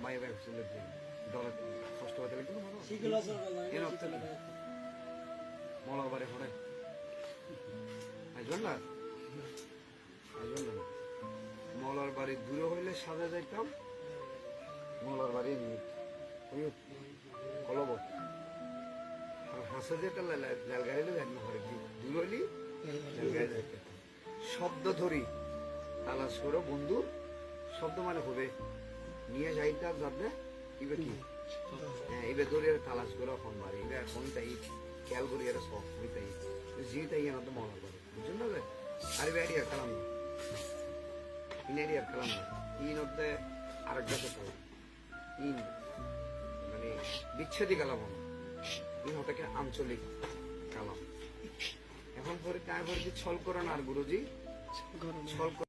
বাইরে বাইরে দলে কষ্ট হতে লাগতো মলার বাড়ি হরে আসবেন না মলার বাড়ি দূরে হইলে সাজা যাইতাম মলার বাড়ি কলব আর হাসে যেটা রেলগাড়ি দূর হইলি রেলগাড়ি যাইতাম শব্দ ধরি তালাশ করো বন্ধু শব্দ মানে হবে নিয়ে যাইতাম যাবে এবার কি হ্যাঁ এবার ধরে তালাশ করো এখন বাড়ি এবার এখন তাই খেয়াল করি এরা সব তাই যে তাই এর মতো মনে করে বুঝছেন না আর ব্যারিয়ার খেলাম না ইনারিয়ার খেলাম না ইন হতে আরেক গাছে খেলাম ইন মানে বিচ্ছেদী খেলাম না ইন হতে আঞ্চলিক খেলাম এখন পরে তাই করে ছল করেন আর গুরুজি ছল